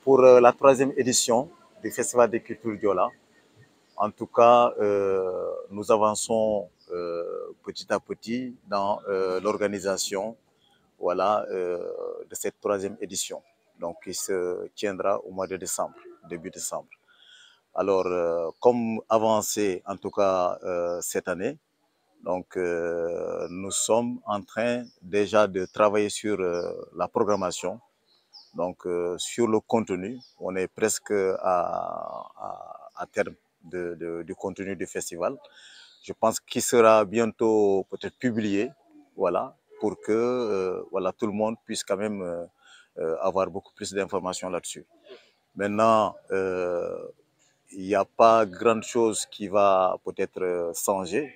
pour la troisième édition du Festival des cultures Diola. En tout cas, nous avançons petit à petit dans l'organisation voilà, de cette troisième édition, donc qui se tiendra au mois de décembre, début décembre. Alors, comme avancé en tout cas cette année, donc nous sommes en train déjà de travailler sur la programmation, donc sur le contenu. On est presque à terme du contenu du festival. Je pense qu'il sera bientôt peut-être publié, voilà, pour que voilà, tout le monde puisse quand même avoir beaucoup plus d'informations là-dessus. Maintenant, il n'y a pas grande chose qui va peut-être changer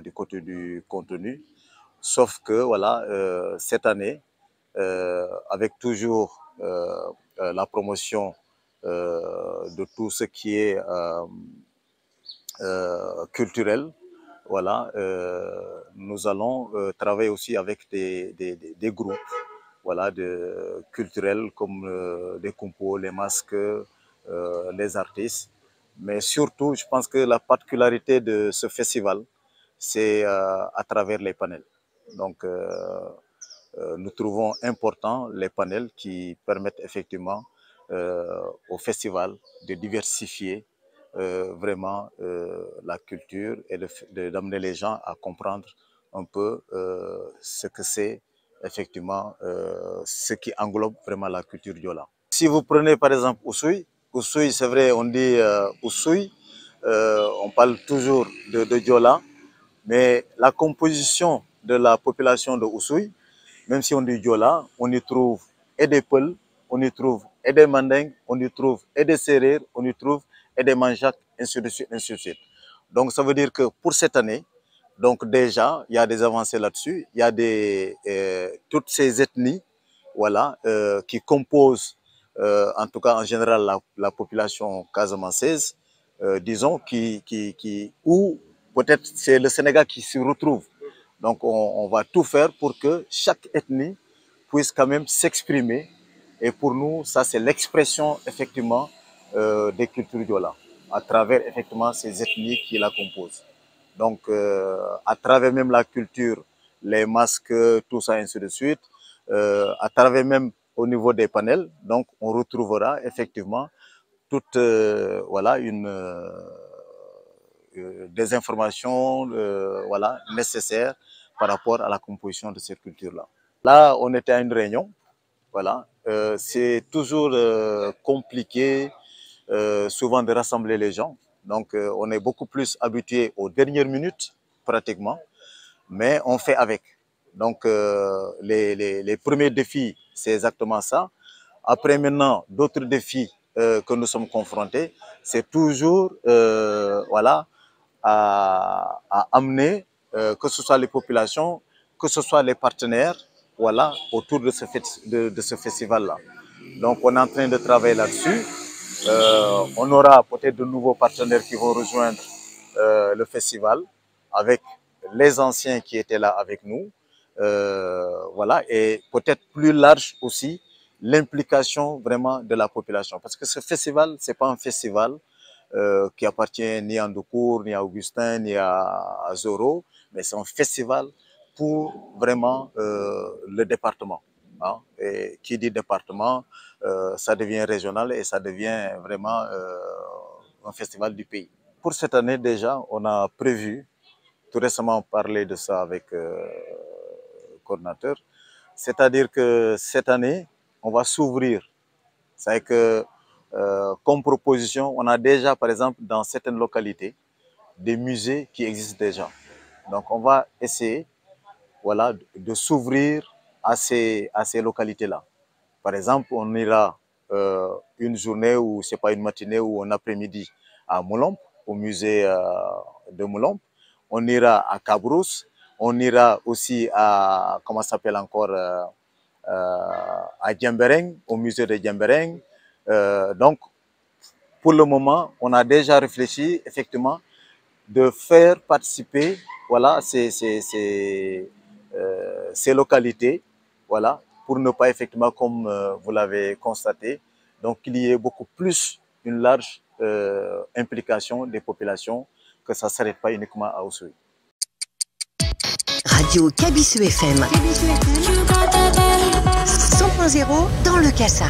du côté du contenu, sauf que voilà, cette année, avec toujours la promotion de tout ce qui est culturel, voilà, nous allons travailler aussi avec des groupes voilà, culturels comme les compos, les masques, les artistes. Mais surtout, je pense que la particularité de ce festival, c'est à travers les panels. Donc, nous trouvons important les panels qui permettent effectivement au festival de diversifier vraiment la culture et d'amener les gens à comprendre un peu ce que c'est effectivement ce qui englobe vraiment la culture Diola. Si vous prenez par exemple Oussouye, Oussouye c'est vrai on dit Oussouye, on parle toujours de Diola, mais la composition de la population de Oussouye, même si on dit Diola, on y trouve et des Peuls, on y trouve et des Mandingues, on y trouve et des Sérères, on y trouve et des Manjacs, ainsi de suite, ainsi de suite. Donc ça veut dire que pour cette année, donc déjà, il y a des avancées là-dessus, il y a toutes ces ethnies voilà, qui composent, en tout cas en général, la population casamançaise, disons, où peut-être c'est le Sénégal qui se retrouve. Donc on va tout faire pour que chaque ethnie puisse quand même s'exprimer. Et pour nous, ça c'est l'expression effectivement des cultures Diola, à travers effectivement ces ethnies qui la composent. Donc à travers même la culture, les masques, tout ça, ainsi de suite, à travers même au niveau des panels, donc on retrouvera effectivement toute voilà, des informations voilà, nécessaires par rapport à la composition de cette culture-là. Là, on était à une réunion, voilà. C'est toujours compliqué, souvent de rassembler les gens. Donc, on est beaucoup plus habitué aux dernières minutes, pratiquement, mais on fait avec. Donc, les premiers défis, c'est exactement ça. Après, maintenant, d'autres défis que nous sommes confrontés, c'est toujours, voilà, à amener, que ce soit les populations, que ce soit les partenaires, voilà, autour de ce festival-là. Donc, on est en train de travailler là-dessus. On aura peut-être de nouveaux partenaires qui vont rejoindre le festival avec les anciens qui étaient là avec nous. Voilà, et peut-être plus large aussi l'implication vraiment de la population. Parce que ce festival, c'est pas un festival qui appartient ni à Ndoukour, ni à Augustin, ni à Zoro, mais c'est un festival pour vraiment le département. Hein. Et qui dit département, ça devient régional et ça devient vraiment un festival du pays. Pour cette année déjà, on a prévu, tout récemment parlé de ça avec le coordinateur, c'est-à-dire que cette année, on va s'ouvrir. C'est que comme proposition, on a déjà, par exemple, dans certaines localités, des musées qui existent déjà. Donc, on va essayer voilà, de s'ouvrir à ces localités-là. Par exemple, on ira une journée ou c'est pas une matinée ou un après-midi à Moulomp, au musée de Moulomp. On ira à Cabrousse. On ira aussi à, comment ça s'appelle encore, à Djembereng, au musée de Djembereng. Donc, pour le moment, on a déjà réfléchi effectivement de faire participer voilà, ces localités, voilà, pour ne pas effectivement, comme vous l'avez constaté, Donc, qu'il y ait beaucoup plus une large implication des populations, que ça ne s'arrête pas uniquement à Oussouye. Radio Kabisu FM 100.0 dans le Kassa.